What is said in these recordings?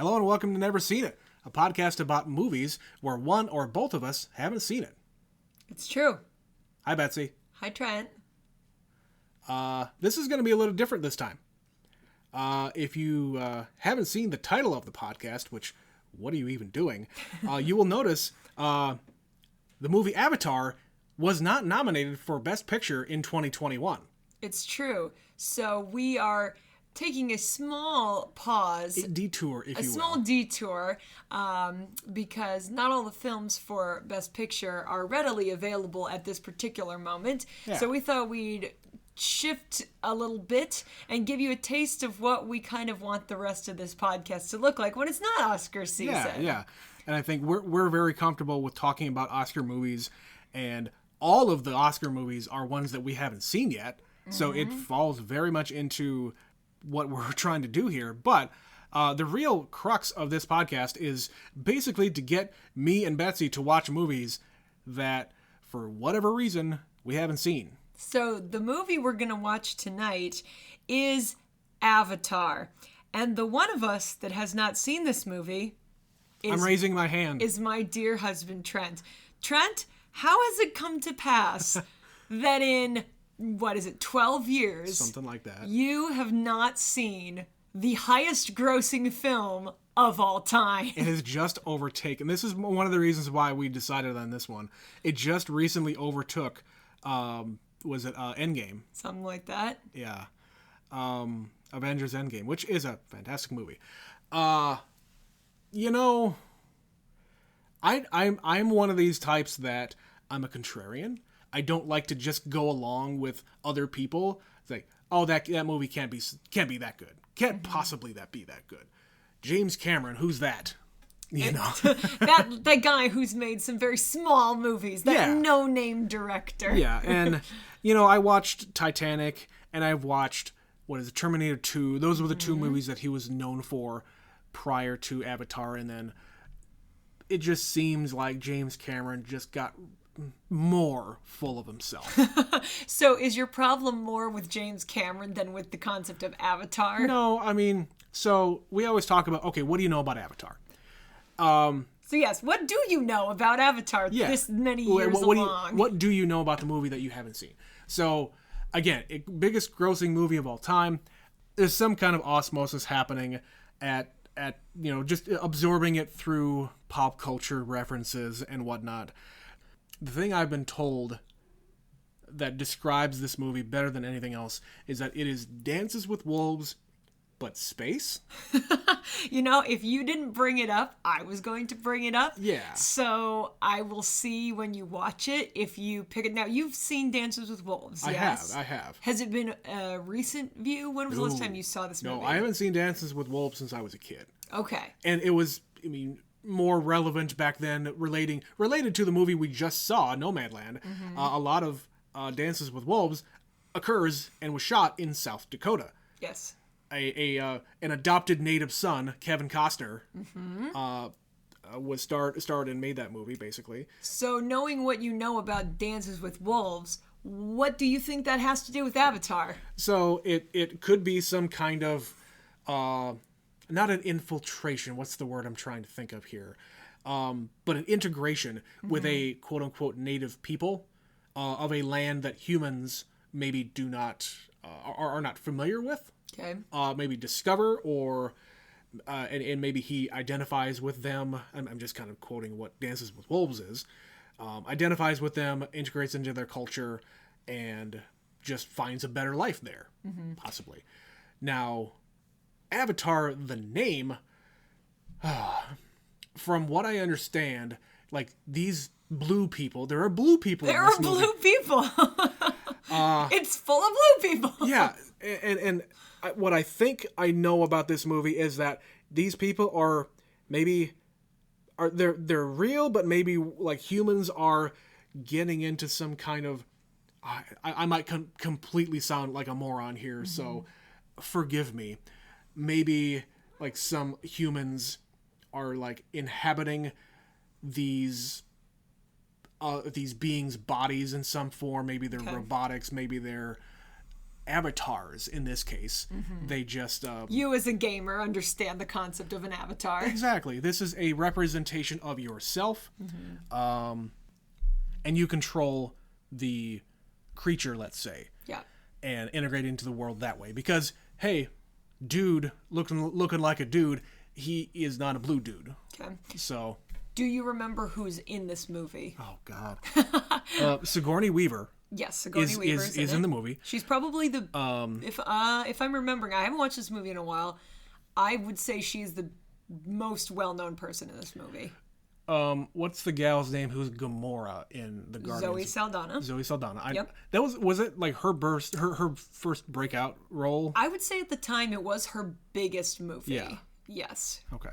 Hello and welcome to Never Seen It, a podcast about movies where one or both of us haven't seen it. It's true. Hi, Betsy. Hi, Trent. This is going to be a little different this time. If you haven't seen the title of the podcast, which, what are you even doing? You will notice the movie Avatar was not nominated for Best Picture in 2021. It's true. So we are taking a small pause. A detour, if you will. A small detour, because not all the films for Best Picture are readily available at this particular moment. Yeah. So we thought we'd shift a little bit and give you a taste of what we kind of want the rest of this podcast to look like when it's not Oscar season. Yeah. And I think we're very comfortable with talking about Oscar movies, and all of the Oscar movies are ones that we haven't seen yet. So it falls very much into what we're trying to do here. But the real crux of this podcast is basically to get me and Betsy to watch movies that, for whatever reason, we haven't seen. So the movie we're going to watch tonight is Avatar. And the one of us that has not seen this movie I'm raising my hand. Is my dear husband, Trent. Trent, how has it come to pass that in, 12 years? Something like that. You have not seen the highest grossing film of all time. It has just overtaken. This is one of the reasons why we decided on this one. It just recently overtook, Endgame? Something like that. Yeah. Avengers Endgame, which is a fantastic movie. I'm one of these types that I'm a contrarian. I don't like to just go along with other people. It's like, oh, that movie can't be that good. Can't possibly be that good. James Cameron, who's that? that guy who's made some very small movies. That no-name director. Yeah, and I watched Titanic, and I've watched Terminator 2. Those were the two movies that he was known for prior to Avatar, and then it just seems like James Cameron just got more full of himself. So is your problem more with James Cameron than with the concept of Avatar? No, I mean, so we always talk about, okay, what do you know about Avatar? So yes, what do you know about Avatar this many years along? What do you know about the movie that you haven't seen? So, again, biggest grossing movie of all time. There's some kind of osmosis happening at just absorbing it through pop culture references and whatnot. The thing I've been told that describes this movie better than anything else is that it is Dances with Wolves, but space. If you didn't bring it up, I was going to bring it up. Yeah. So I will see when you watch it if you pick it. Now, you've seen Dances with Wolves, yes? I have. Has it been a recent view? When was the last time you saw this movie? No, I haven't seen Dances with Wolves since I was a kid. Okay. And it was, more relevant back then, related to the movie we just saw, Nomadland. A lot of Dances with Wolves occurs and was shot in South Dakota. Yes. An adopted native son, Kevin Costner, was starred and made that movie, basically. So knowing what you know about Dances with Wolves, what do you think that has to do with Avatar? So it could be some kind of, not an infiltration, what's the word I'm trying to think of here, but an integration with a quote-unquote native people of a land that humans maybe do not, are not familiar with. Okay. Maybe discover, or and maybe he identifies with them. I'm just kind of quoting what Dances with Wolves is. Identifies with them, integrates into their culture, and just finds a better life there, possibly. Now, Avatar, the name, from what I understand, like these blue people, there are blue people in this movie. There are blue people. It's full of blue people. Yeah, and what I think I know about this movie is that these people are they're real, but maybe like humans are getting into some kind of. I might completely sound like a moron here, so forgive me. Maybe like some humans are like inhabiting these beings' bodies in some form. Maybe they're robotics. Maybe they're avatars in this case. They just You as a gamer understand the concept of an avatar. exactly. This is a representation of yourself, and you control the creature, let's say, and integrate into the world that way. Because hey, dude looking like a dude, he is not a blue dude. Okay. So, do you remember who's in this movie? oh god, Sigourney Weaver. Yes, Sigourney Weaver is in the movie. She's probably the if I'm remembering, I haven't watched this movie in a while. I would say she's the most well-known person in this movie. What's the gal's name who's Gamora in the Guardians? Zoe Saldana. Zoe Saldana. Yep. That was it like her first breakout role? I would say at the time it was her biggest movie. Yeah. Yes. Okay.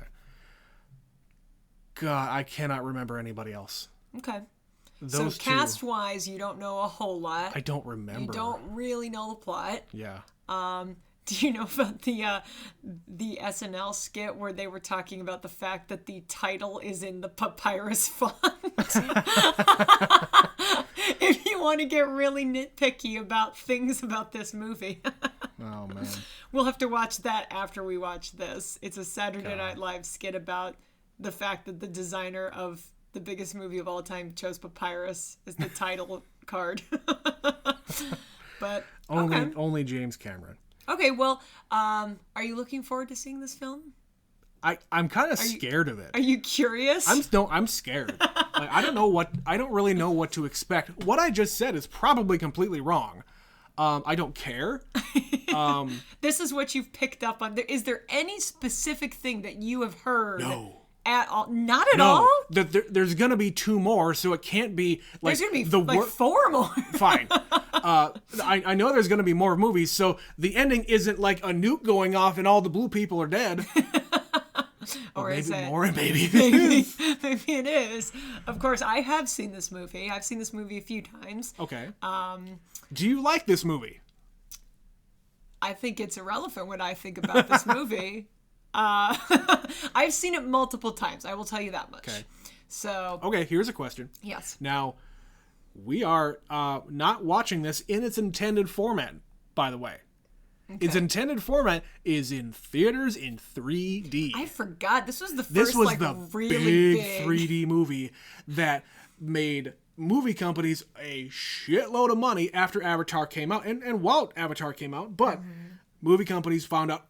God, I cannot remember anybody else. Okay. Those so cast-wise, you don't know a whole lot. I don't remember. You don't really know the plot. Yeah. Do you know about the SNL skit where they were talking about the fact that the title is in the papyrus font? If you want to get really nitpicky about things about this movie. Oh, man. We'll have to watch that after we watch this. It's a Saturday Night Live skit about the fact that the designer of the biggest movie of all time chose papyrus as the title card. But only James Cameron. Okay, well, are you looking forward to seeing this film? I'm kind of scared of it. Are you curious? I'm scared. Like, I don't really know what to expect. What I just said is probably completely wrong. I don't care. This is what you've picked up on. Is there any specific thing that you have heard? No. At all? Not at all? There's gonna be 2 more, so it can't be like there's gonna be 4 more. Fine. I know there's gonna be more movies, so the ending isn't like a nuke going off and all the blue people are dead. Or maybe is it? more, maybe it is. Of course, I have seen this movie. I've seen this movie a few times. Okay. Do you like this movie? I think it's irrelevant when I think about this movie. I've seen it multiple times. I will tell you that much. Okay. So. Okay, here's a question. Yes. Now, we are not watching this in its intended format, by the way. Okay. Its intended format is in theaters in 3D. I forgot. This was the first, the really big 3D movie that made movie companies a shitload of money after Avatar came out, and while Avatar came out, but movie companies found out,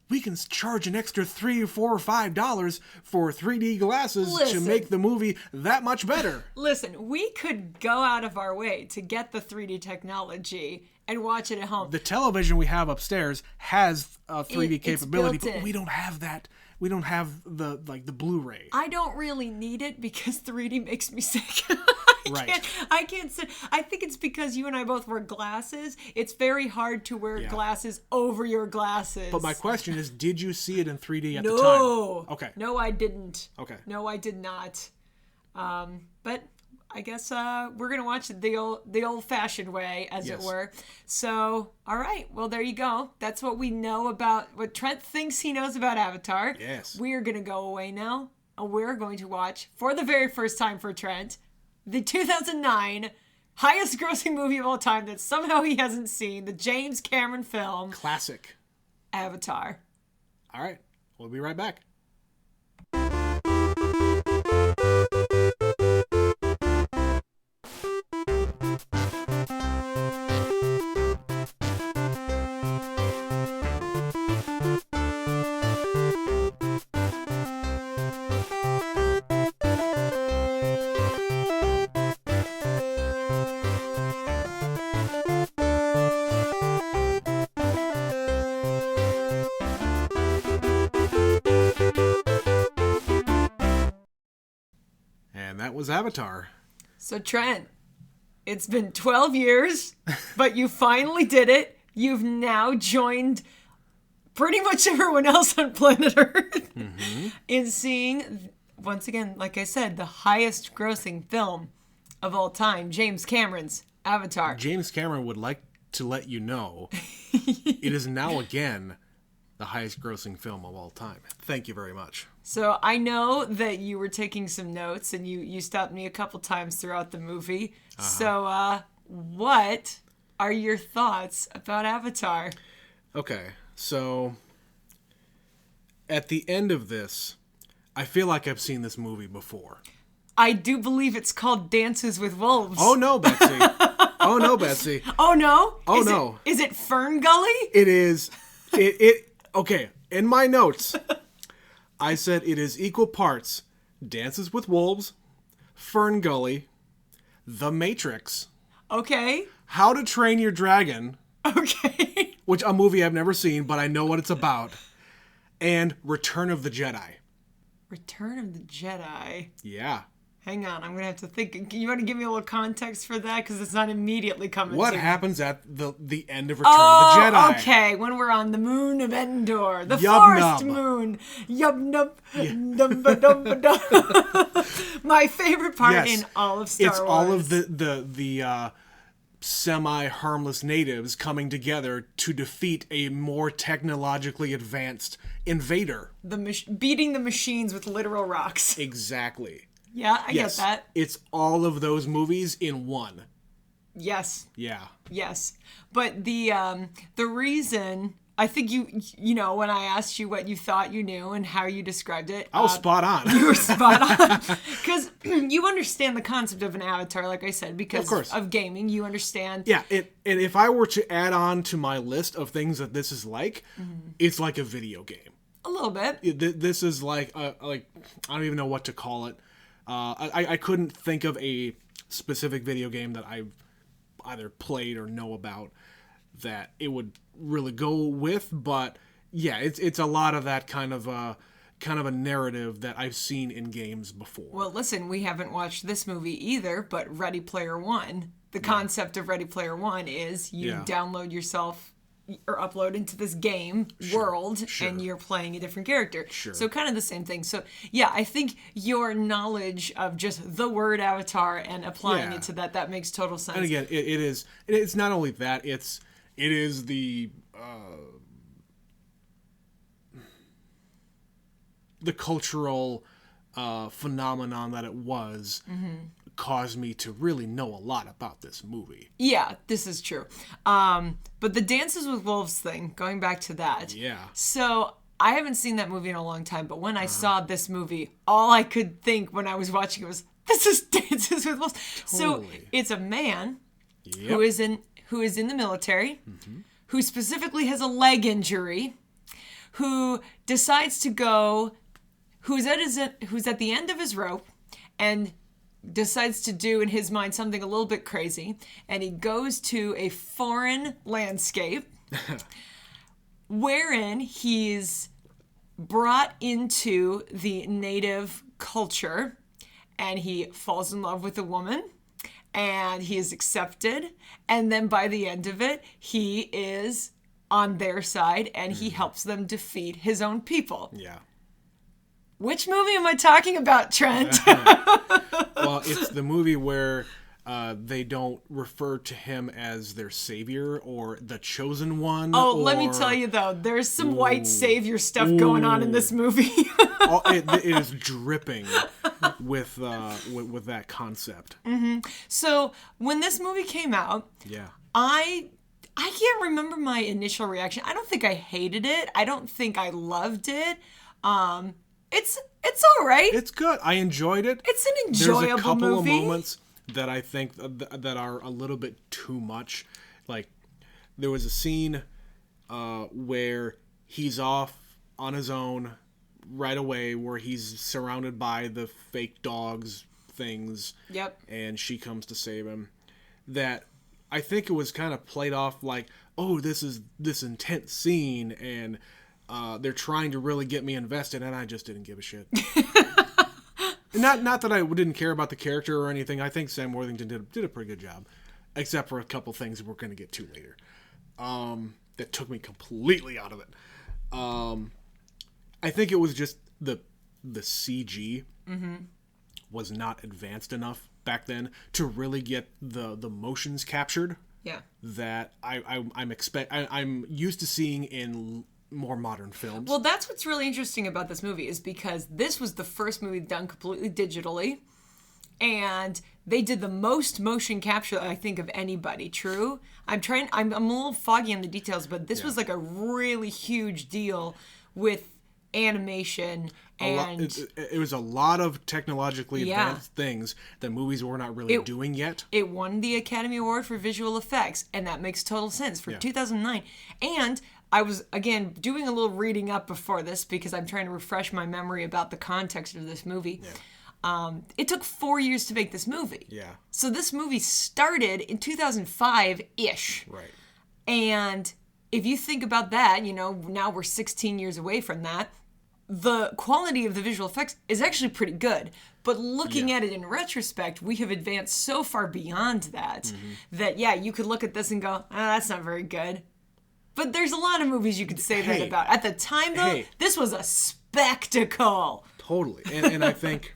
we can charge an extra $3 or $4 or $5 for 3D glasses to make the movie that much better. Listen, we could go out of our way to get the 3D technology and watch it at home. The television we have upstairs has a 3D capability, but we don't have that. We don't have the Blu-ray. I don't really need it because 3D makes me sick. I can't sit. I think it's because you and I both wear glasses. It's very hard to wear glasses over your glasses. But my question is, did you see it in 3D at the time? No. Okay. No, I didn't. Okay. No, I did not. But I guess we're gonna watch it the old-fashioned way, as it were. So, all right. Well, there you go. That's what we know about what Trent thinks he knows about Avatar. Yes. We are gonna go away now, and we're going to watch for the very first time for Trent the 2009 highest-grossing movie of all time that somehow he hasn't seen, the James Cameron film Classic Avatar. All right. We'll be right back. Was Avatar. So Trent, it's been 12 years, but you finally did it. You've now joined pretty much everyone else on planet Earth in seeing, once again, like I said, the highest grossing film of all time, James Cameron's Avatar. James Cameron would like to let you know it is now again the highest grossing film of all time. Thank you very much. So I know that you were taking some notes and you stopped me a couple times throughout the movie. So what are your thoughts about Avatar? Okay, so at the end of this, I feel like I've seen this movie before. I do believe it's called Dances with Wolves. Oh no, Betsy. Oh no, Betsy. Oh no? Oh no. Is it Fern Gully? It is. Okay, in my notes, I said it is equal parts Dances with Wolves, Fern Gully, The Matrix, Okay. How to Train Your Dragon, Okay. which a movie I've never seen, but I know what it's about, and Return of the Jedi. Return of the Jedi. Yeah. Hang on, I'm going to have to think. You want to give me a little context for that? Because it's not immediately coming What to me. happens at the end of Return of the Jedi? Okay, when we're on the moon of Endor, the Yub forest nub. moon. Yub nub. Dum-ba-dum-ba-dum. My favorite part Yes. in all of Star Wars. It's all of the semi-harmless natives coming together to defeat a more technologically advanced invader. Beating the machines with literal rocks. Exactly. Yeah, I get that. It's all of those movies in one. Yes. Yeah. Yes. But the reason I think you know when I asked you what you thought you knew and how you described it, I was spot on. you were spot on because you understand the concept of an avatar, like I said, because Of course. of gaming. You understand. Yeah, and if I were to add on to my list of things that this is like, it's like a video game. A little bit. This is like I don't even know what to call it. I couldn't think of a specific video game that I've either played or know about that it would really go with, but yeah, it's a lot of that kind of a narrative that I've seen in games before. Well, listen, we haven't watched this movie either, but Ready Player One. The concept of Ready Player One is you download yourself or upload into this game world and you're playing a different character. So kind of the same thing. So yeah, I think your knowledge of just the word avatar and applying it to that makes total sense. And again, it's not only that, it is the cultural phenomenon that it was caused me to really know a lot about this movie. Yeah, this is true. But the Dances with Wolves thing, going back to that. Yeah. So I haven't seen that movie in a long time, but when I saw this movie, all I could think when I was watching it was, this is Dances with Wolves. So it's a man who is in the military, who specifically has a leg injury, who decides to go, who's at the end of his rope, and decides to do in his mind something a little bit crazy, and he goes to a foreign landscape wherein he's brought into the native culture, and he falls in love with a woman, and he is accepted, and then by the end of it, he is on their side, and he helps them defeat his own people. Yeah. Which movie am I talking about, Trent? Well, it's the movie where they don't refer to him as their savior or the chosen one. Oh, let me tell you though, there's some white savior stuff going on in this movie. It is dripping with that concept. So when this movie came out, I can't remember my initial reaction. I don't think I hated it. I don't think I loved it. It's all right. It's good. I enjoyed it. It's an enjoyable movie. There's a couple of moments that I think that are a little bit too much. Like, there was a scene where he's off on his own right away, where he's surrounded by the fake dogs things. Yep. And she comes to save him. That I think it was kind of played off like, oh, this is this intense scene, and they're trying to really get me invested, and I just didn't give a shit. Not that I didn't care about the character or anything. I think Sam Worthington did a pretty good job, except for a couple things that we're going to get to later. That took me completely out of it. I think it was just the CG was not advanced enough back then to really get the motions captured. Yeah. That I'm used to seeing in more modern films. Well, that's what's really interesting about this movie is because this was the first movie done completely digitally, And they did the most motion capture, I think, of anybody. True? I'm a little foggy on the details, but this was like a really huge deal with animation. It was a lot of technologically advanced things that movies were not really doing yet. It won the Academy Award for visual effects, and that makes total sense for 2009. And I was, again, doing a little reading up before this because I'm trying to refresh my memory about the context of this movie. Yeah. It took 4 years to make this movie. Yeah. So this movie started in 2005-ish. Right. And if you think about that, now we're 16 years away from that. The quality of the visual effects is actually pretty good. But looking at it in retrospect, we have advanced so far beyond that, that, you could look at this and go, that's not very good. But there's a lot of movies you could say that about. At the time, though, this was a spectacle. Totally. And I think,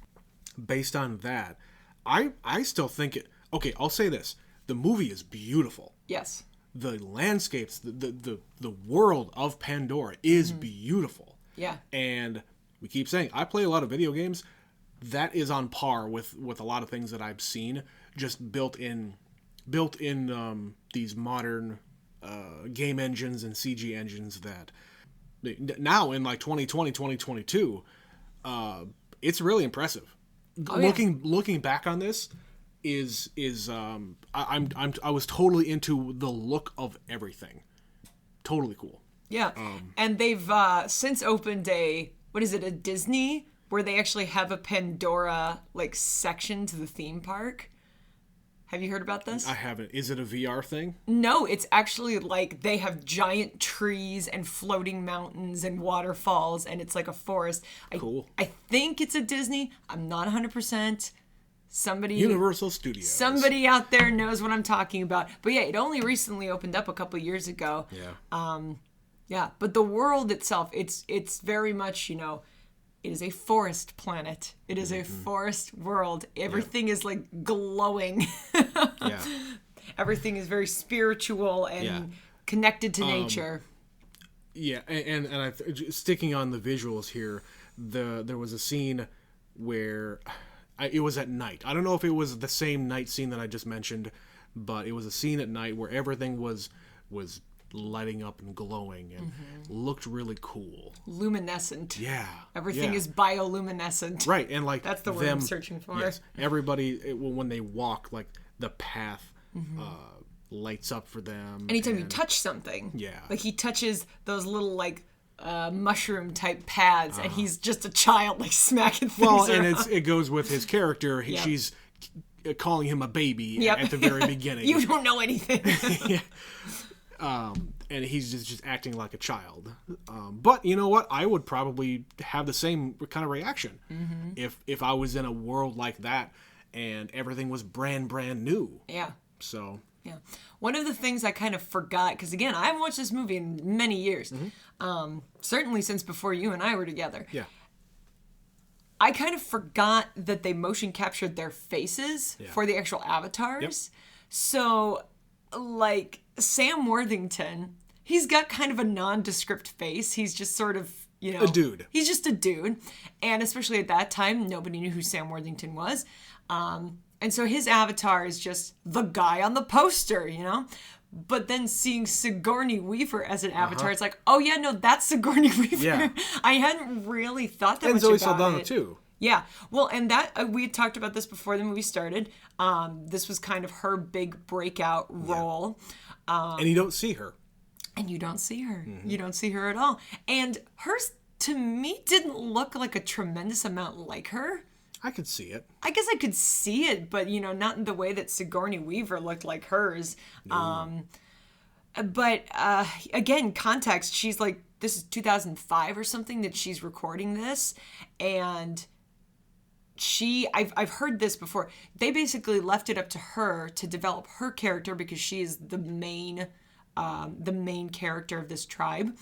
based on that, I still think it... Okay, I'll say this. The movie is beautiful. Yes. The landscapes, the world of Pandora is beautiful. Yeah. And we keep saying, I play a lot of video games. That is on par with a lot of things that I've seen, just built in these modern game engines and CG engines that now in like 2020, 2022, it's really impressive. Looking back on this I was totally into the look of everything. Totally cool. Yeah. And they've since opened a Disney where they actually have a Pandora section to the theme park. Have you heard about this? I haven't. Is it a VR thing? No, it's actually they have giant trees and floating mountains and waterfalls, and it's like a forest. Cool. I think it's a Disney. I'm not 100%. Universal Studios. Somebody out there knows what I'm talking about. But yeah, it only recently opened up a couple years ago. Yeah. But the world itself, it's very much, it is a forest planet. It is a forest world. Everything is glowing. Yeah. Everything is very spiritual and connected to nature. Yeah, and sticking on the visuals here, there was a scene where it was at night. I don't know if it was the same night scene that I just mentioned, but it was a scene at night where everything was lighting up and glowing and looked really cool. Luminescent. Yeah. Everything is bioluminescent. Right, and that's the word I'm searching for. Yes, everybody, when they walk, the path lights up for them. Anytime you touch something. Yeah. He touches those little mushroom type paths, and he's just a child smacking things around. And it goes with his character. She's calling him a baby at the very beginning. You don't know anything. Yeah. And he's just acting like a child. But you know what? I would probably have the same kind of reaction if I was in a world like that and everything was brand new. Yeah. So. Yeah. One of the things I kind of forgot, because again, I haven't watched this movie in many years, certainly since before you and I were together. Yeah. I kind of forgot that they motion captured their faces for the actual avatars. Yep. So, Sam Worthington, he's got kind of a nondescript face. He's just sort of, a dude. He's just a dude. And especially at that time, nobody knew who Sam Worthington was. And so his avatar is just the guy on the poster, But then seeing Sigourney Weaver as an avatar, it's oh yeah, no, that's Sigourney Weaver. Yeah. I hadn't really thought that much about it. And Zoe Saldana too. Yeah. Well, and that we had talked about this before the movie started. This was kind of her big breakout role. And you don't see her. And you don't see her. You don't see her at all. And hers, to me, didn't look like a tremendous amount like her. I could see it. I guess I could see it, but, not in the way that Sigourney Weaver looked like hers. No. But, again, context, she's this is 2005 or something that she's recording this. And I've heard this before. They basically left it up to her to develop her character because she is the main character of this tribe.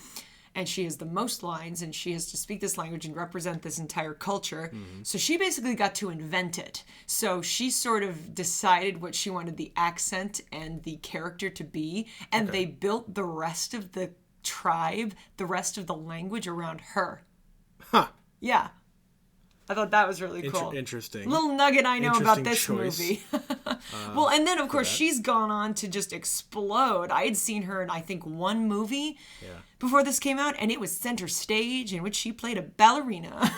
And she has the most lines, and she has to speak this language and represent this entire culture. So she basically got to invent it. So she sort of decided what she wanted the accent and the character to be, and they built the rest of the tribe, the rest of the language around her. Huh. Yeah. I thought that was really cool. Interesting. Little nugget I know about this choice. movie. Well, and then, of course, she's gone on to just explode. I had seen her in, I think, one movie before this came out, and it was Center Stage, in which she played a ballerina.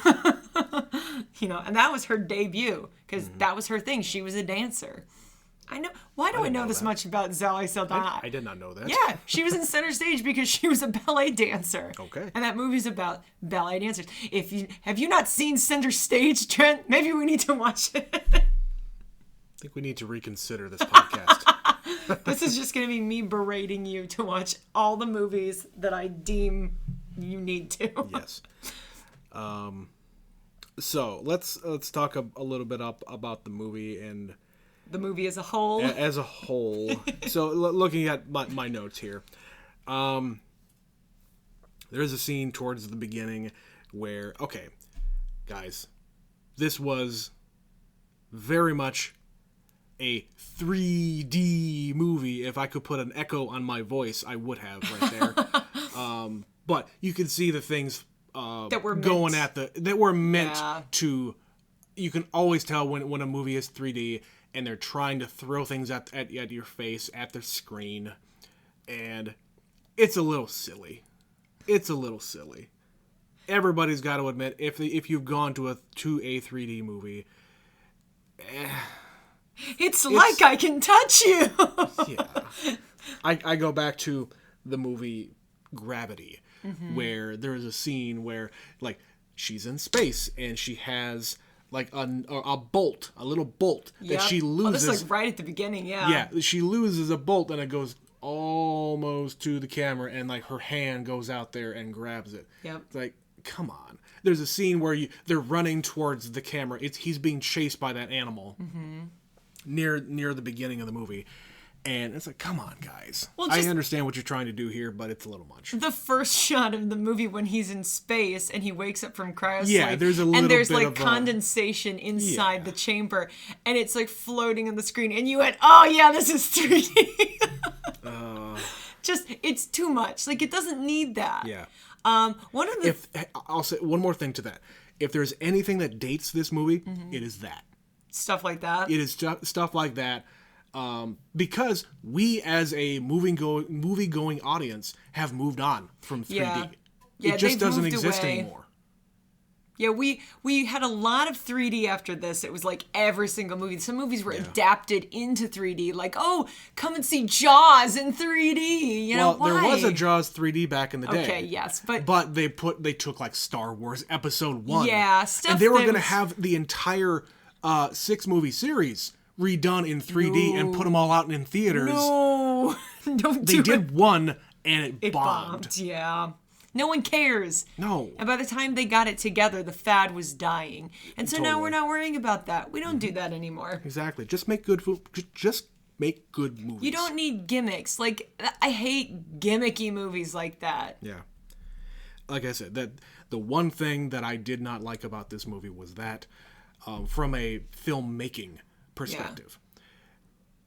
And that was her debut, because that was her thing. She was a dancer. I know. Why do I know this much about Zoe Saldana? I did not know that. Yeah, she was in Center Stage because she was a ballet dancer. Okay. And that movie's about ballet dancers. Have you not seen Center Stage, Trent? Maybe we need to watch it. I think we need to reconsider this podcast. This is just going to be me berating you to watch all the movies that I deem you need to. Yes. So let's talk a little bit about the movie and the movie as a whole. As a whole. So looking at my notes here, there's a scene towards the beginning where, okay, guys, this was very much a 3D movie. If I could put an echo on my voice, I would have right there. But you can see the things that were going that were meant to. You can always tell when a movie is 3D and they're trying to throw things at your face, at the screen, and it's a little silly. Everybody's got to admit, if you've gone to a 3D movie, it's like I can touch you. Yeah, I go back to the movie Gravity, where there's a scene where like she's in space and she has like a little bolt that she loses. This is like right at the beginning, Yeah, she loses a bolt and it goes almost to the camera and like her hand goes out there and grabs it. Yep. It's like, come on. There's a scene where they're running towards the camera. He's being chased by that animal near the beginning of the movie. And it's like, come on, guys. Well, I understand what you're trying to do here, but it's a little much. The first shot of the movie when he's in space and he wakes up from cryosleep. Yeah, there's a little and there's bit like of condensation inside the chamber, and it's like floating on the screen. And you went, "Oh yeah, this is 3D." It's too much. Like it doesn't need that. Yeah. I'll say one more thing to that. If there's anything that dates this movie, it is that. Stuff like that. It is stuff like that. Because we, as a movie-going audience, have moved on from 3D. Yeah, it just doesn't exist anymore. Yeah, we had a lot of 3D after this. It was like every single movie. Some movies were adapted into 3D. Like, oh, come and see Jaws in 3D. Why? There was a Jaws 3D back in the day. Okay, yes, but they took like Star Wars Episode 1. Yeah, stuff. And they were going to have the entire 6-movie series redone in 3D and put them all out in theaters. No, don't do it. They did one and it bombed. Yeah. No one cares. No. And by the time they got it together, the fad was dying. And so now we're not worrying about that. We don't do that anymore. Exactly. Just make good food. Just make good movies. You don't need gimmicks. Like, I hate gimmicky movies like that. Yeah. Like I said, that the one thing that I did not like about this movie was that from a filmmaking perspective.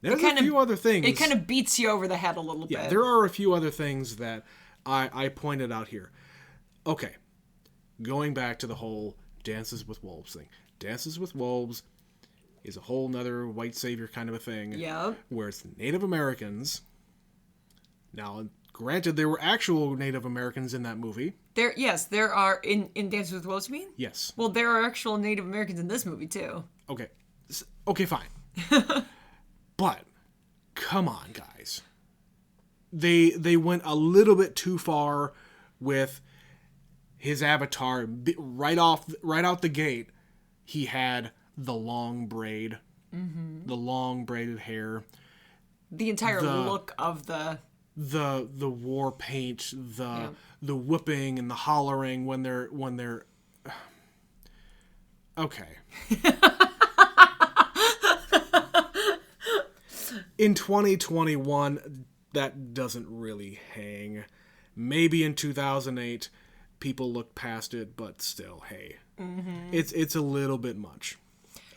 Yeah. There's a few other things. It kind of beats you over the head a little bit. Yeah, there are a few other things that I pointed out here. Okay, going back to the whole Dances with Wolves thing. Dances with Wolves is a whole nother white savior kind of a thing. Yeah. Where it's Native Americans. Now, granted, there were actual Native Americans in that movie. There are in Dances with Wolves, you mean? Yes. Well, there are actual Native Americans in this movie, too. Okay, fine. But, come on, guys. They went a little bit too far with his avatar. Right out the gate, he had the long braid, the long braided hair. The entire look of the war paint, the whooping and the hollering when they're okay. In 2021, that doesn't really hang. Maybe in 2008, people looked past it, but still, hey, it's a little bit much.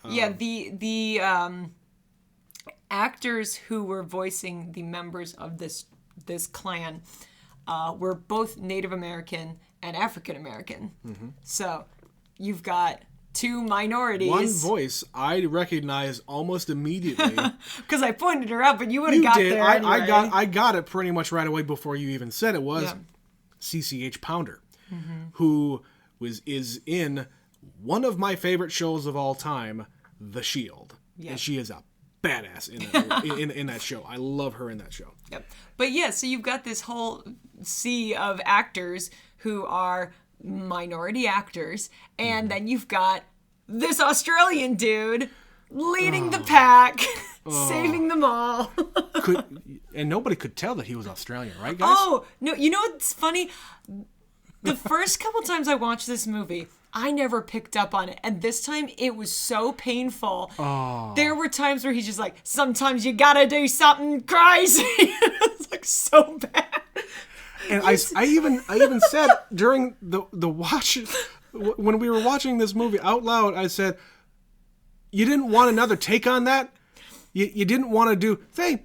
The actors who were voicing the members of this clan were both Native American and African American. So you've got two minorities. One voice I recognize almost immediately. Because I pointed her out, but you would have got did. there anyway. I got it pretty much right away before you even said it was CCH Pounder, who is in one of my favorite shows of all time, The Shield. And she is a badass in that show. I love her in that show. Yep. But yeah, so you've got this whole sea of actors who are minority actors, and then you've got this Australian dude leading the pack, saving them all. And nobody could tell that he was Australian, right, guys? Oh, no, you know what's funny? The first couple times I watched this movie, I never picked up on it. And this time, it was so painful. Oh. There were times where he's just like, sometimes you gotta do something crazy. It's like so bad. And I even said during the watch, when we were watching this movie out loud, I said, you didn't want another take on that? You didn't want to do, hey,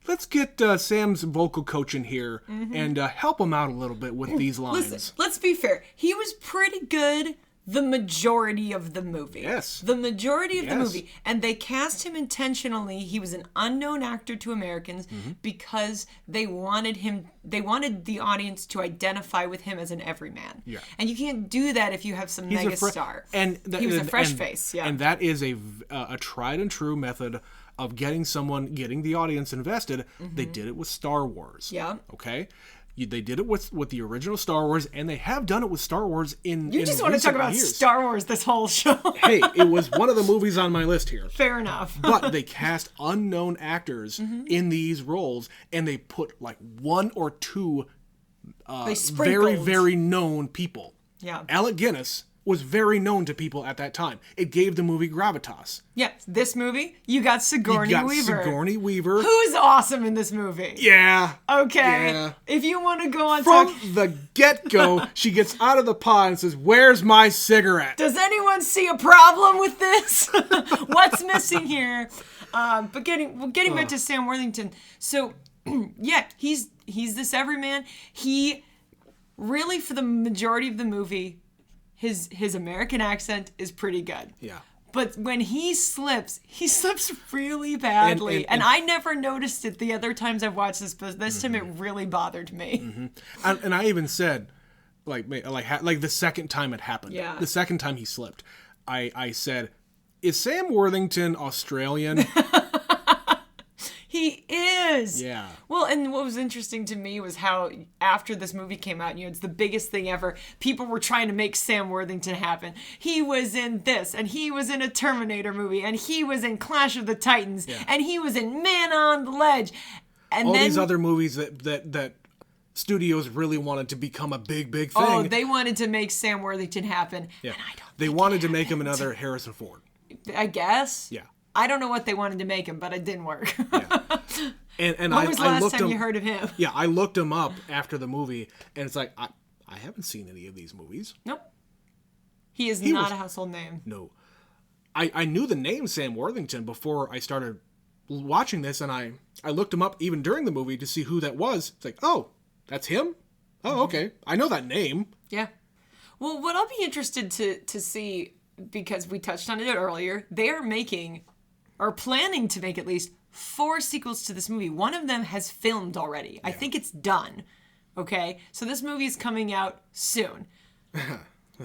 let's get Sam's vocal coach in here and help him out a little bit with these lines. Listen, let's be fair. He was pretty good the majority of the movie. Yes. The majority of the movie. And they cast him intentionally. He was an unknown actor to Americans because they wanted the audience to identify with him as an everyman. Yeah. And you can't do that if you have some mega star. He was a fresh face. Yeah. And that is a tried and true method of getting the audience invested. They did it with Star Wars. Yeah. Okay? They did it with the original Star Wars, and they have done it with Star Wars in You just want to talk about years. Star Wars this whole show. Hey, it was one of the movies on my list here. Fair enough. But they cast unknown actors in these roles, and they put like one or two very, very known people. Yeah. Alec Guinness was very known to people at that time. It gave the movie gravitas. Yeah, this movie, you got Sigourney Weaver. Sigourney Weaver. Who's awesome in this movie. Yeah. Okay. Yeah. If you want to go on From the get-go, she gets out of the pod and says, "Where's my cigarette?" Does anyone see a problem with this? What's missing here? But getting back to Sam Worthington. So, yeah, he's this everyman. He really, for the majority of the movie, his American accent is pretty good. Yeah. But when he slips really badly. And I never noticed it the other times I've watched this, but this time it really bothered me. And I even said, like the second time it happened, the second time he slipped, I said, is Sam Worthington Australian? He is. Yeah. Well, and what was interesting to me was how after this movie came out, it's the biggest thing ever. People were trying to make Sam Worthington happen. He was in this, and he was in a Terminator movie, and he was in Clash of the Titans, and he was in Man on the Ledge. And all these other movies that studios really wanted to become a big thing. Oh, they wanted to make Sam Worthington happen. Yeah. And I don't They wanted to make him another Harrison Ford. I guess. Yeah. I don't know what they wanted to make him, but it didn't work. Yeah. And when was the last time you heard of him? Yeah, I looked him up after the movie, and it's like, I haven't seen any of these movies. Nope. He is not a household name. No. I knew the name Sam Worthington before I started watching this, and I looked him up even during the movie to see who that was. It's like, oh, that's him? Oh, okay. I know that name. Yeah. Well, what I'll be interested to see, because we touched on it earlier, they are making, or planning to make at least, 4 sequels to this movie. One of them has filmed already. I think it's done. Okay? So this movie is coming out soon.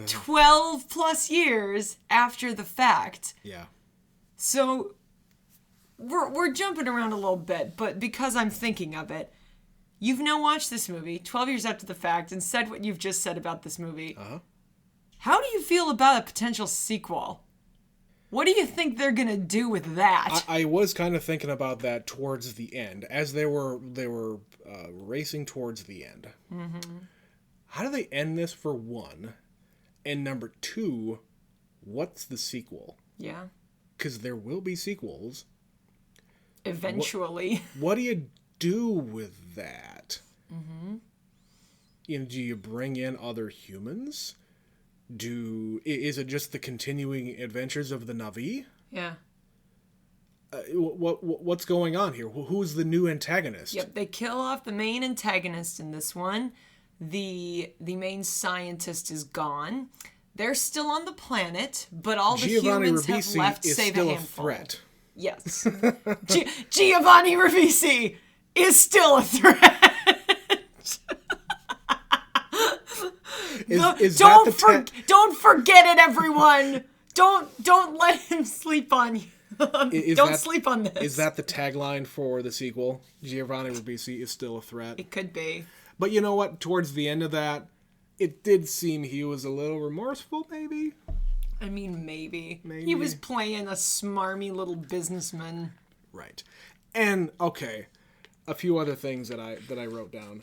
12 plus years after the fact. Yeah. So we're jumping around a little bit, but because I'm thinking of it, you've now watched this movie 12 years after the fact and said what you've just said about this movie. Uh-huh. How do you feel about a potential sequel? What do you think they're gonna do with that? I was kind of thinking about that towards the end, as they were racing towards the end. Mm-hmm. How do they end this, for one? And number 2, what's the sequel? Yeah. Because there will be sequels. Eventually. What do you do with that? Mm-hmm. Do you bring in other humans? Is it just the continuing adventures of the Na'vi? Yeah. What's going on here? Who's the new antagonist? Yep, they kill off the main antagonist in this one. The main scientist is gone. They're still on the planet, but all the Giovanni humans have Ribisi left, is save still a a handful. threat. Yes. Giovanni Ribisi is still a threat. Don't forget it, everyone. Don't let him sleep on you. Don't sleep on this. Is that the tagline for the sequel? Giovanni Ribisi is still a threat. It could be. But you know what? Towards the end of that, it did seem he was a little remorseful, maybe. I mean, maybe. He was playing a smarmy little businessman. Right. And okay, a few other things that I wrote down.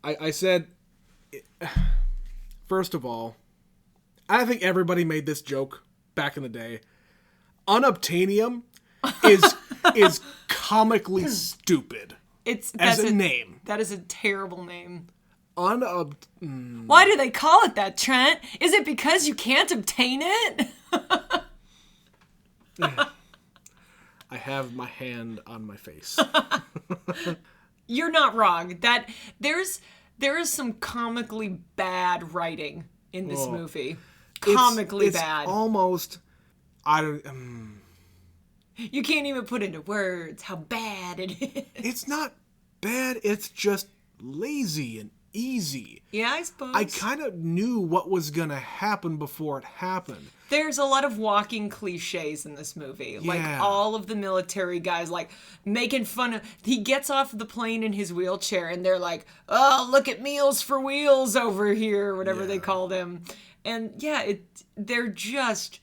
I said, first of all, I think everybody made this joke back in the day. Unobtainium is comically stupid. As a name. That is a terrible name. Why Why do they call it that, Trent? Is it because you can't obtain it? I have my hand on my face. You're not wrong. That there is some comically bad writing in this movie. Comically bad. It's almost You can't even put into words how bad it is. It's not bad. It's just lazy and easy. Yeah, I suppose. I kind of knew what was going to happen before it happened. There's a lot of walking cliches in this movie. Yeah. Like all of the military guys like making fun of... He gets off the plane in his wheelchair and they're like, oh, look at Meals for Wheels over here, whatever they called him. And yeah, they're just,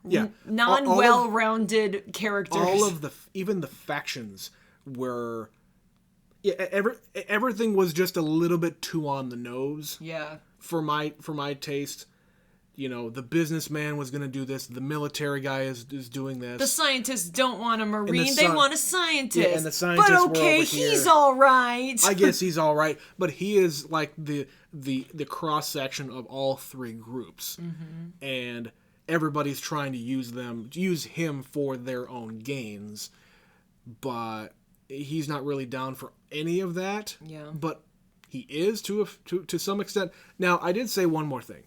well-rounded characters. All of even the factions were... Yeah, everything was just a little bit too on the nose. Yeah. For my taste, the businessman was going to do this. The military guy is doing this. The scientists don't want a Marine. They want a scientist. Yeah, and the scientists but were okay, over here. he's all right. I guess he's all right, but he is like the cross section of all three groups, and everybody's trying to use him for their own gains, but he's not really down for any of that. Yeah. But he is to some extent. Now, I did say one more thing.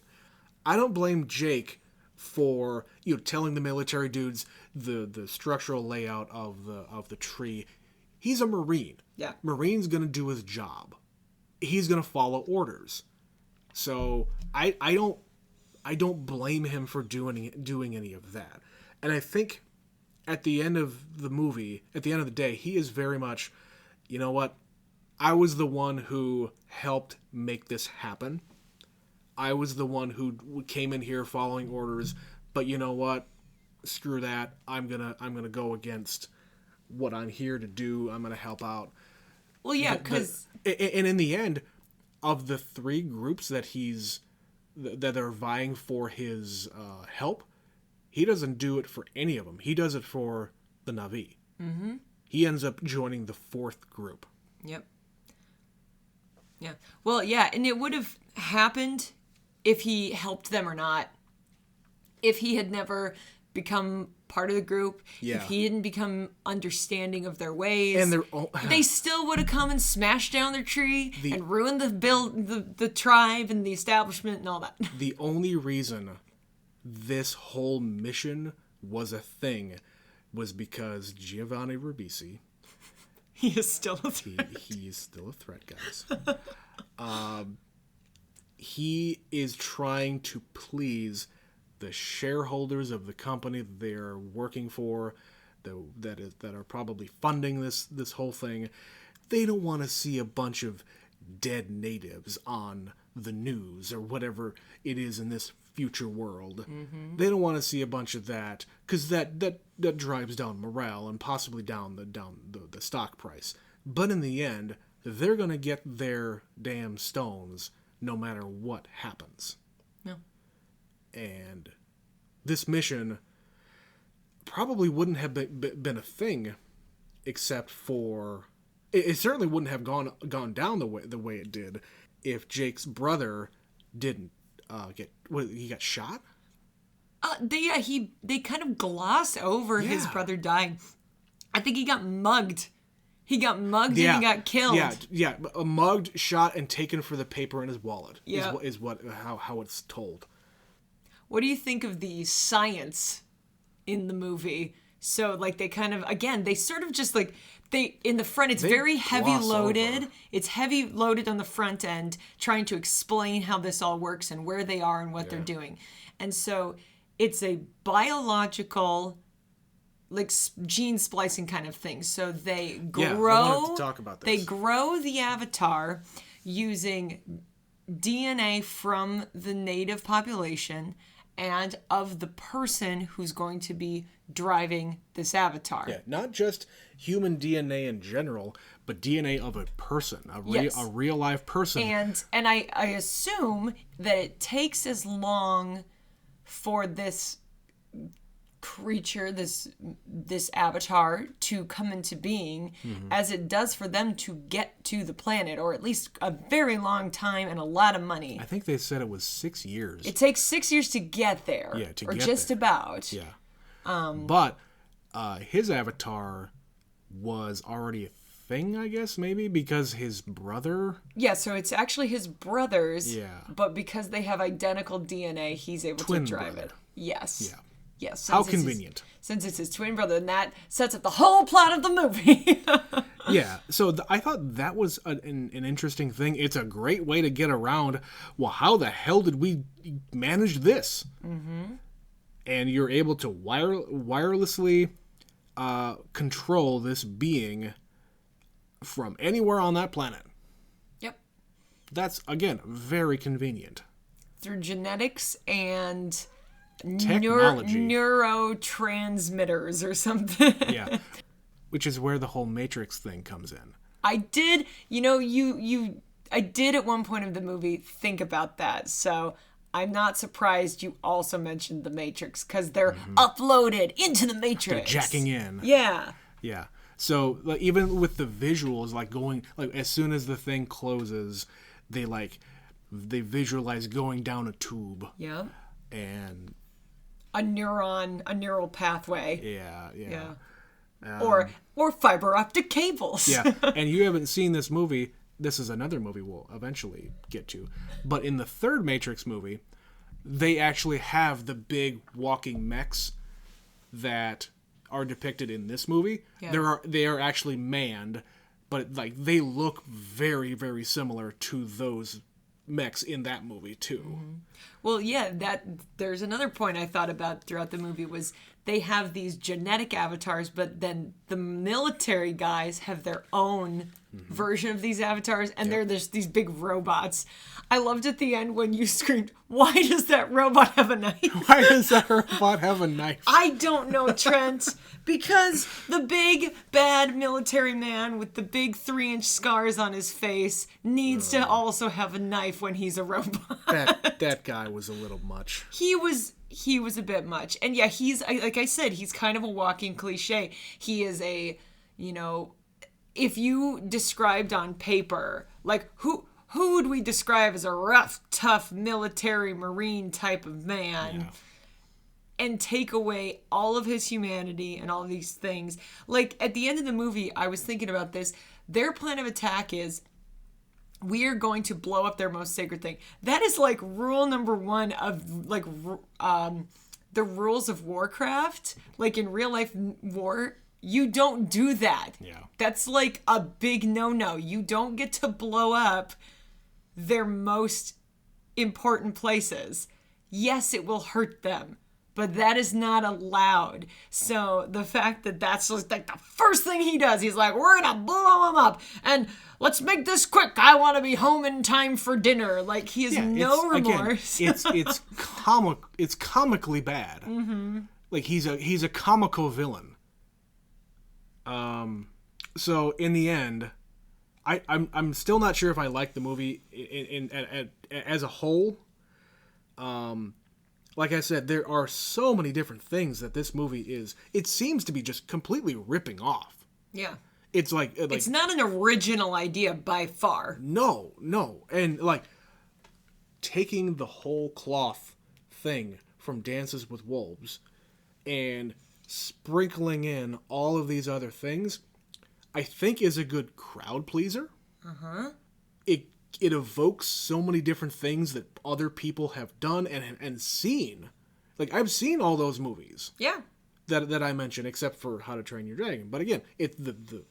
I don't blame Jake for telling the military dudes the structural layout of the tree. He's a Marine. Yeah. Marine's gonna do his job. He's gonna follow orders. So I don't blame him for doing any of that. And I think at the end of the movie, at the end of the day, he is very much, you know what? I was the one who helped make this happen. I was the one who came in here following orders, but you know what? Screw that. I'm gonna go against what I'm here to do. I'm gonna help out. Well, yeah, because and in the end, of the three groups that are vying for his help, he doesn't do it for any of them. He does it for the Na'vi. Mm-hmm. He ends up joining the fourth group. Yep. Yeah. Well, yeah, and it would have happened if he helped them or not. If he had never become part of the group, if he didn't become understanding of their ways, and they still would have come and smashed down their tree and ruined the tribe and the establishment and all that. The only reason this whole mission was a thing was because Giovanni Ribisi. He is still a threat. He is still a threat, guys. He is trying to please the shareholders of the company that they are working for, that are probably funding this whole thing. They don't want to see a bunch of dead natives on the news or whatever it is in this future world. Mm-hmm. They don't want to see a bunch of that because that drives down morale and possibly down the stock price. But in the end, they're going to get their damn stones no matter what happens. No. And this mission probably wouldn't have been a thing except for... It certainly wouldn't have gone down the way it did if Jake's brother didn't he got shot? They kind of gloss over his brother dying. I think he got mugged He got mugged and he got killed. Yeah. Mugged, shot, and taken for the paper in his wallet. Yeah. Is how it's told. What do you think of the science in the movie? So, like, they kind of, again, they sort of just, like, in the front, it's very heavy loaded. Over. It's heavy loaded on the front end, trying to explain how this all works and where they are and what they're doing. And so, it's a biological, like, gene splicing kind of thing. So, they grow, I wanted to talk about this. They grow the avatar using DNA from the native population and of the person who's going to be driving this avatar. Yeah, not just human DNA in general, but DNA of a person, a real life person. And I assume that it takes as long for this creature, this avatar, to come into being as it does for them to get to the planet, or at least a very long time and a lot of money. I think they said it was 6 years. It takes 6 years to get there. Yeah, or just about. Yeah. But his avatar was already a thing, I guess, maybe, because his brother... Yeah, so it's actually his brother's, Yeah. but because they have identical DNA, he's able to drive brother. it. Yes. Yeah. Yes. How convenient. Since it's his twin brother, and that sets up the whole plot of the movie. Yeah, so I thought that was an interesting thing. It's a great way to get around, well, how the hell did we manage this? Mm-hmm. And you're able to wirelessly control this being from anywhere on that planet. Yep. That's, again, very convenient. Through genetics and... Technology. Neurotransmitters or something. Yeah. Which is where the whole Matrix thing comes in. I did, I did at one point of the movie think about that. So I'm not surprised you also mentioned the Matrix, because they're uploaded into the Matrix. They're jacking in. Yeah. Yeah. So like, even with the visuals, like going, like as soon as the thing closes, they visualize going down a tube. Yeah. And a neural pathway. Yeah. Or fiber optic cables. Yeah. And you haven't seen this movie. This is another movie we'll eventually get to. But in the third Matrix movie, they actually have the big walking mechs that are depicted in this movie. Yeah. They are actually manned, but like they look very, very similar to those mechs in that movie too. Mm-hmm. Well, yeah, there's another point I thought about throughout the movie was they have these genetic avatars, but then the military guys have their own version of these avatars, and they're just these big robots. I loved at the end when you screamed, "Why does that robot have a knife?" Why does that robot have a knife? I don't know, Trent. Because the big, bad military man with the big 3-inch scars on his face needs to also have a knife when he's a robot. That guy was a little much. He was a bit much. And yeah, he's, like I said, he's kind of a walking cliche. He is a, if you described on paper, like who would we describe as a rough, tough military marine type of man? Yeah. And take away all of his humanity and all of these things. Like, at the end of the movie, I was thinking about this. Their plan of attack is, we are going to blow up their most sacred thing. That is, like, rule number 1 of, like, the rules of Warcraft. Like, in real-life war, you don't do that. Yeah. That's, like, a big no-no. You don't get to blow up their most important places. Yes, it will hurt them. But that is not allowed. So the fact that that's just like the first thing he does, he's like, we're going to blow him up. And let's make this quick. I want to be home in time for dinner. Like, he has no remorse. Again, it's comically bad. Mm-hmm. Like, he's a comical villain. So in the end, I'm still not sure if I like the movie as a whole. Like I said, there are so many different things that this movie it seems to be just completely ripping off. Yeah. It's like it's not an original idea by far. No. And like taking the whole cloth thing from Dances with Wolves and sprinkling in all of these other things, I think is a good crowd pleaser. It evokes so many different things that other people have done and seen. Like, I've seen all those movies. Yeah. That I mentioned, except for How to Train Your Dragon. But again, the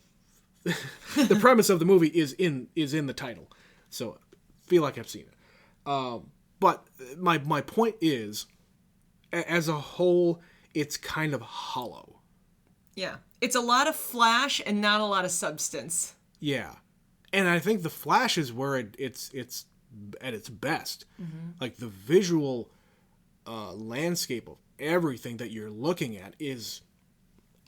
premise of the movie is in the title, so I feel like I've seen it. But my point is, as a whole, it's kind of hollow. Yeah. It's a lot of flash and not a lot of substance. Yeah, and I think the flash is where it's at its best. Like, the visual landscape of everything that you're looking at is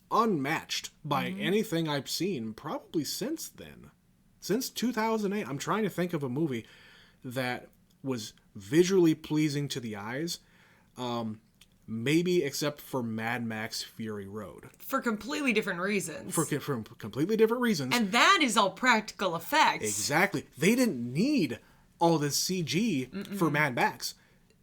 unmatched by anything I've seen probably since then. Since 2008. I'm trying to think of a movie that was visually pleasing to the eyes. Maybe except for Mad Max Fury Road. For completely different reasons. For completely different reasons. And that is all practical effects. Exactly. They didn't need all the CG for Mad Max.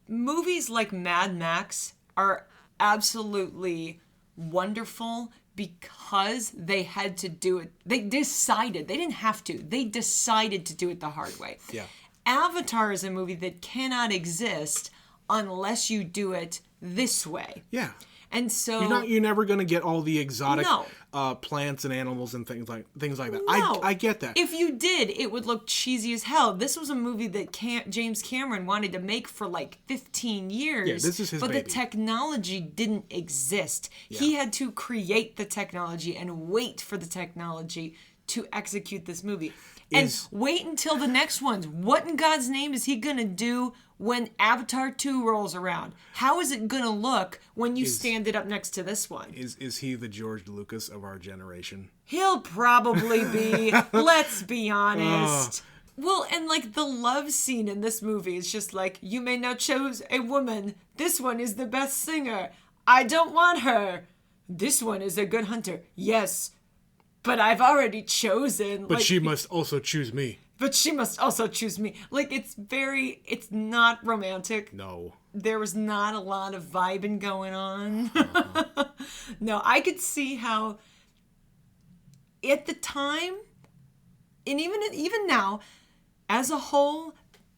Movies like Mad Max are absolutely wonderful because they had to do it. They decided. They didn't have to. They decided to do it the hard way. Yeah. Avatar is a movie that cannot exist unless you do it this way. Yeah. And so you're never going to get all the exotic No. plants and animals and things like that. No. I get that. If you did, it would look cheesy as hell. This was a movie that James Cameron wanted to make for like 15 years. Yeah, this is his but baby. the technology didn't exist. Yeah. He had to create the technology and wait for the technology to execute this movie. And wait until the next ones. What in God's name is he going to do when Avatar 2 rolls around? How is it going to look when you stand it up next to this one? Is he the George Lucas of our generation? He'll probably be. Let's be honest. Well, and like the love scene in this movie is just like, you may now choose a woman. This one is the best singer. I don't want her. This one is a good hunter. Yes, but I've already chosen. But she must also choose me. But she must also choose me. Like, it's not romantic. No. There was not a lot of vibing going on. No, I could see how at the time, and even now, as a whole,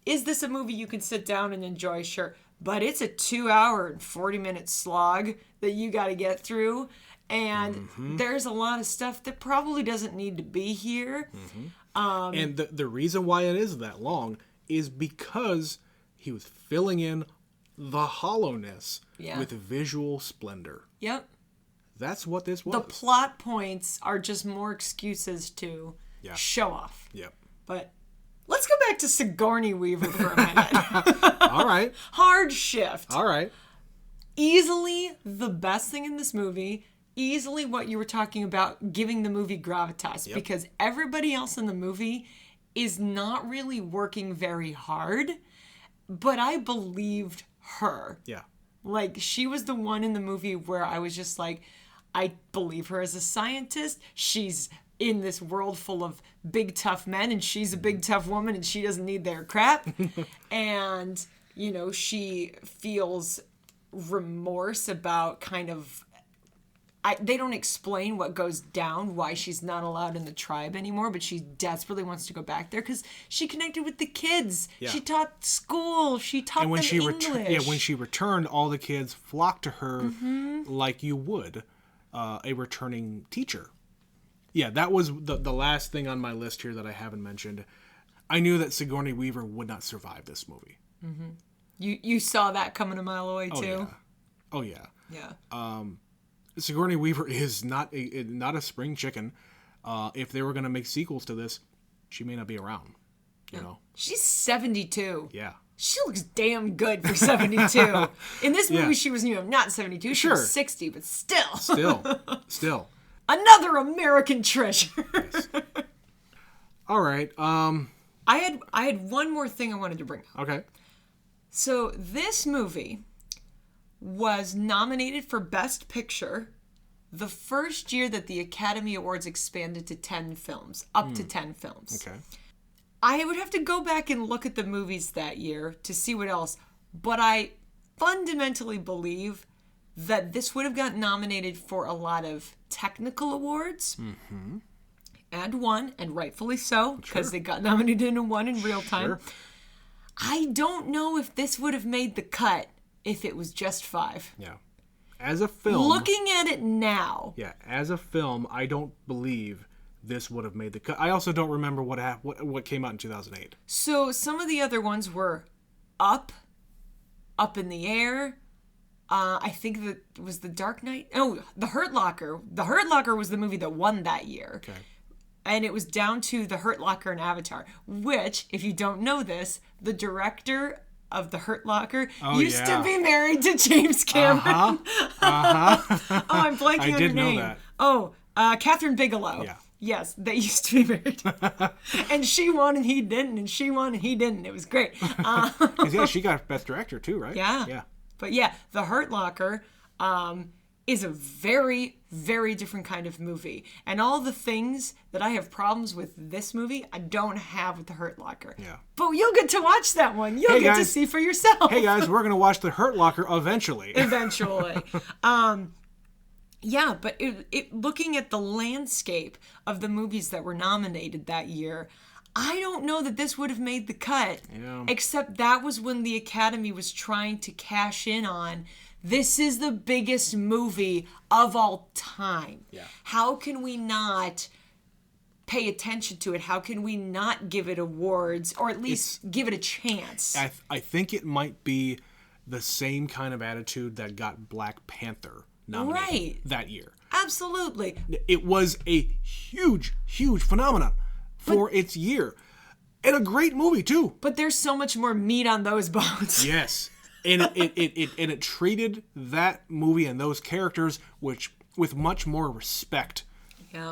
is this a movie you can sit down and enjoy? Sure. But it's a 2-hour and 40-minute slog that you got to get through. And there's a lot of stuff that probably doesn't need to be here. And the reason why it is that long is because he was filling in the hollowness with visual splendor. Yep. That's what this was. The plot points are just more excuses to show off. Yep. But let's go back to Sigourney Weaver for a minute. All right. Hard shift. All right. Easily the best thing in this movie. Easily what you were talking about, giving the movie gravitas. Because everybody else in the movie is not really working very hard. But I believed her. Yeah. Like, she was the one in the movie where I was just like, I believe her as a scientist. She's in this world full of big, tough men, and she's a big, tough woman, and she doesn't need their crap. And, you know, she feels remorse about kind of... they don't explain what goes down, why she's not allowed in the tribe anymore, but she desperately wants to go back there because she connected with the kids. Yeah. She taught school. She taught them English. When she returned, all the kids flocked to her like you would a returning teacher. Yeah, that was the last thing on my list here that I haven't mentioned. I knew that Sigourney Weaver would not survive this movie. You saw that coming a mile away, too? Oh, yeah. Yeah. Sigourney Weaver is not a spring chicken. If they were going to make sequels to this, she may not be around. You know, she's 72. Yeah, she looks damn good for 72. In this movie, she was not 72. She was 60, but still another American treasure. Nice. All right. I had one more thing I wanted to bring up. Okay. So this movie was nominated for Best Picture the first year that the Academy Awards expanded to 10 films, up to 10 films. Okay. I would have to go back and look at the movies that year to see what else, but I fundamentally believe that this would have gotten nominated for a lot of technical awards. and won, and rightfully so, because they got nominated and won in real time. Sure. I don't know if this would have made the cut if it was just 5. Yeah. As a film... Looking at it now... Yeah, as a film, I don't believe this would have made the cut. I also don't remember what came out in 2008. So some of the other ones were Up in the Air. I think that was The Dark Knight. Oh, The Hurt Locker. The Hurt Locker was the movie that won that year. Okay. And it was down to The Hurt Locker and Avatar, which, if you don't know this, the director of The Hurt Locker used to be married to James Cameron. Oh, I'm blanking on her name. I did know that. Catherine Bigelow. Yeah. Yes, they used to be married. And she won and he didn't, and she won and he didn't. It was great. Yeah, she got Best Director too, right? Yeah. Yeah. But yeah, The Hurt Locker is a very, very different kind of movie. And all the things that I have problems with this movie, I don't have with The Hurt Locker. Yeah. But you'll get to watch that one. You'll get to see for yourself. Hey guys, we're going to watch The Hurt Locker eventually. Eventually. Yeah, but looking at the landscape of the movies that were nominated that year, I don't know that this would have made the cut. Yeah. Except that was when the Academy was trying to cash in on, this is the biggest movie of all time. Yeah. How can we not pay attention to it? How can we not give it awards, or at least give it a chance? I think it might be the same kind of attitude that got Black Panther nominated that year. Absolutely. It was a huge, huge phenomenon for its year. And a great movie, too. But there's so much more meat on those bones. Yes. And it treated that movie and those characters with much more respect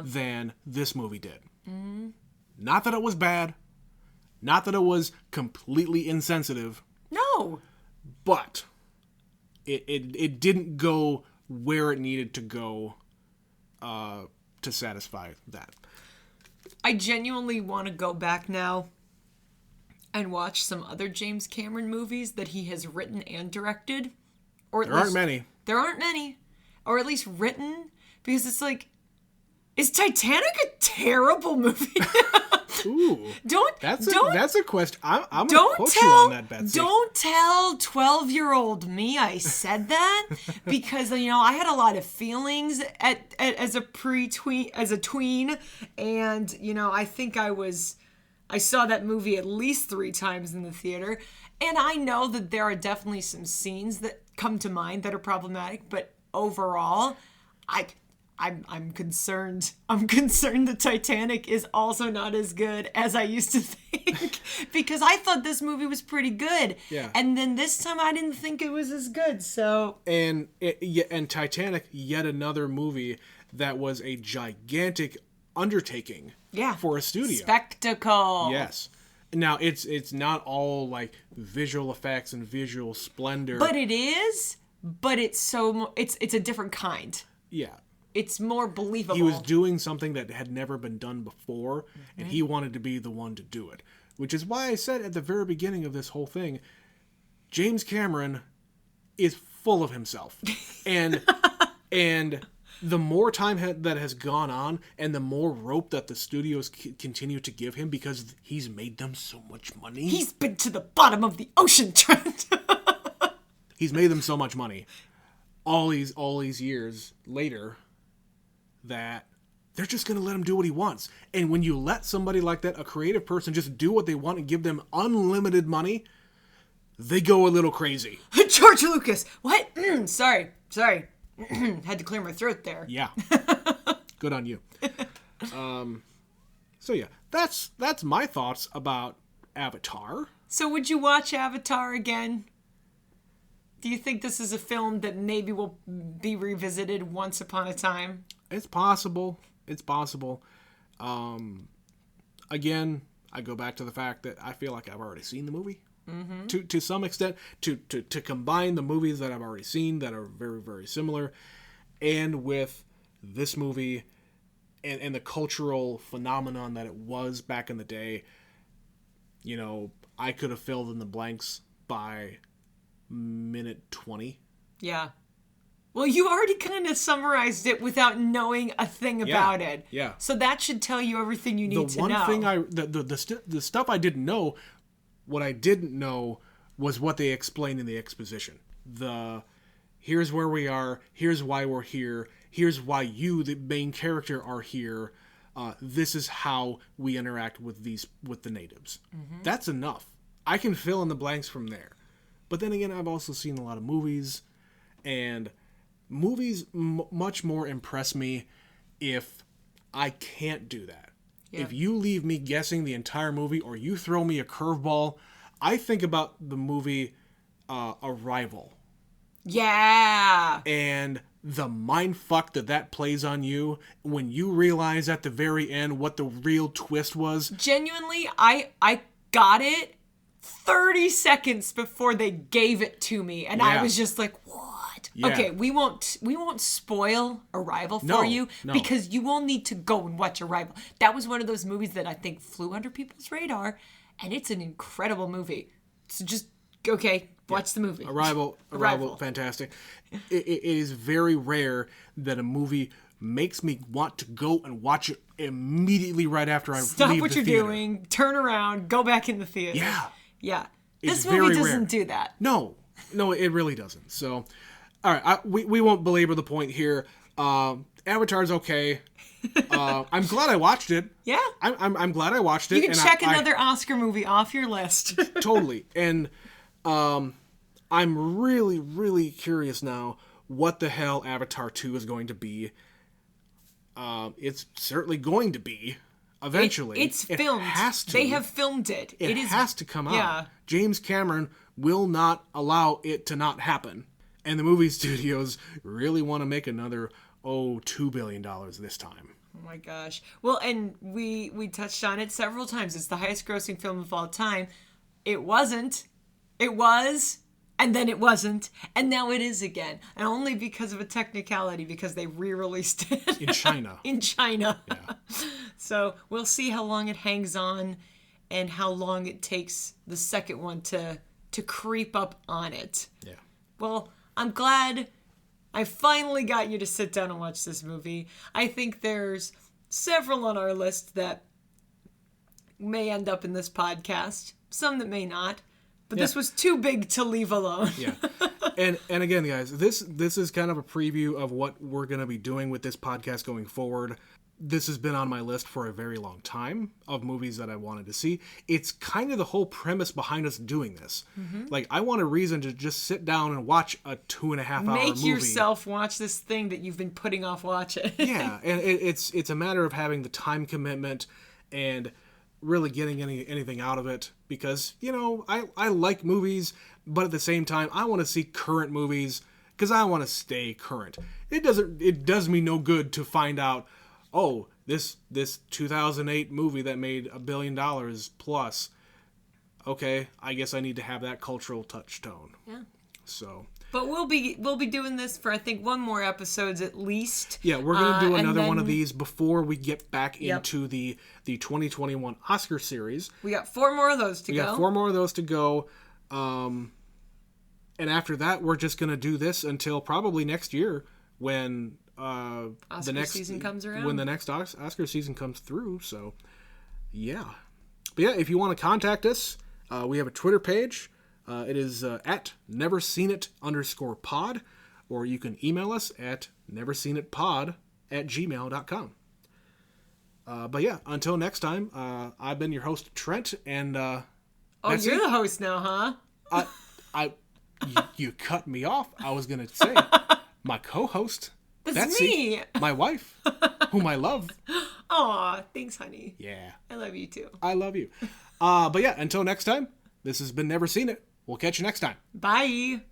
than this movie did. Mm-hmm. Not that it was bad. Not that it was completely insensitive. No. But it didn't go where it needed to go to satisfy that. I genuinely want to go back now and watch some other James Cameron movies that he has written and directed. Or There aren't many. There aren't many. Or at least written. Because it's like, is Titanic a terrible movie? Ooh. That's a question. I'm going to quote you on that, Betsy. Don't tell 12-year-old me I said that, because I had a lot of feelings as a tween, and I think I saw that movie at least 3 times in the theater, and I know that there are definitely some scenes that come to mind that are problematic, but overall, I'm concerned. I'm concerned the Titanic is also not as good as I used to think, because I thought this movie was pretty good. Yeah. And then this time I didn't think it was as good. So. And Titanic, yet another movie that was a gigantic undertaking. Yeah. For a studio. Spectacle. Yes. Now it's not all like visual effects and visual splendor. But it is. But it's a different kind. Yeah. It's more believable. He was doing something that had never been done before, and he wanted to be the one to do it. Which is why I said at the very beginning of this whole thing, James Cameron is full of himself. And the more time that has gone on, and the more rope that the studios continue to give him, because he's made them so much money. He's been to the bottom of the ocean, Trent. He's made them so much money all these years later that they're just going to let him do what he wants. And when you let somebody like that, a creative person, just do what they want and give them unlimited money, they go a little crazy. George Lucas. What? Sorry. Had to clear my throat there. Yeah. Good on you. So yeah, that's my thoughts about Avatar. So would you watch Avatar again? Do you think this is a film that maybe will be revisited once upon a time? It's possible. Again, I go back to the fact that I feel like I've already seen the movie. Mm-hmm. To some extent, to combine the movies that I've already seen that are very, very similar, and with this movie and the cultural phenomenon that it was back in the day, I could have filled in the blanks by minute 20. Yeah. Well, you already kind of summarized it without knowing a thing about it. Yeah. So that should tell you everything you need to know. The stuff I didn't know, what I didn't know was what they explained in the exposition. Here's where we are, here's why we're here, here's why you, the main character, are here. This is how we interact with the natives. Mm-hmm. That's enough. I can fill in the blanks from there. But then again, I've also seen a lot of movies, and movies much more impress me if I can't do that. Yeah. If you leave me guessing the entire movie, or you throw me a curveball, I think about the movie Arrival. Yeah. And the mind fuck that plays on you when you realize at the very end what the real twist was. Genuinely, I got it 30 seconds before they gave it to me, and I was just like, what? Yeah. Okay, we won't spoil Arrival for you, because you will need to go and watch Arrival. That was one of those movies that I think flew under people's radar, and it's an incredible movie. So just, okay, watch the movie. Arrival, fantastic. It is very rare that a movie makes me want to go and watch it immediately right after I leave the theater. Stop what you're doing, turn around, go back in the theater. Yeah. Yeah. This movie doesn't do that. No, it really doesn't. So, all right, we won't belabor the point here. Avatar's okay. I'm glad I watched it. Yeah. I'm glad I watched it. You can check another Oscar movie off your list. Totally. And I'm really, really curious now what the hell Avatar 2 is going to be. It's certainly going to be. Eventually. It's filmed. It has to. They have filmed it. It has to come out. Yeah. James Cameron will not allow it to not happen. And the movie studios really want to make another, $2 billion this time. Oh my gosh. Well, and we touched on it several times. It's the highest grossing film of all time. It wasn't. It was. And then it wasn't. And now it is again. And only because of a technicality, because they re-released it. In China. In China. Yeah. So we'll see how long it hangs on and how long it takes the second one to creep up on it. Yeah. Well, I'm glad I finally got you to sit down and watch this movie. I think there's several on our list that may end up in this podcast. Some that may not. But this was too big to leave alone. Yeah. And again, guys, this is kind of a preview of what we're going to be doing with this podcast going forward. This has been on my list for a very long time of movies that I wanted to see. It's kind of the whole premise behind us doing this. Mm-hmm. Like, I want a reason to just sit down and watch a 2.5 hour movie. Make yourself watch this thing that you've been putting off watching. Yeah, and it's a matter of having the time commitment and really getting anything out of it, because I like movies, but at the same time I want to see current movies because I want to stay current. It does me no good to find out, this 2008 movie that made $1 billion plus, okay, I guess I need to have that cultural touchstone. Yeah. So, but we'll be doing this for, I think, one more episodes at least. Yeah, we're going to do another one of these before we get back into the 2021 Oscar series. We got 4 more of those to go. We got 4 more of those to go. And after that, we're just going to do this until probably next year when the next season comes around. When the next Oscar season comes through. So, yeah. But yeah, if you want to contact us, we have a Twitter page. It is at neverseenit_pod, or you can email us at neverseenitpod@gmail.com. But yeah, until next time, I've been your host, Trent, and Betsy. You're the host now, huh? You cut me off. I was gonna say my co-host, That's Betsy, me, my wife, whom I love. Aw, thanks, honey. Yeah, I love you too. I love you. But yeah, until next time, this has been Never Seen It. We'll catch you next time. Bye.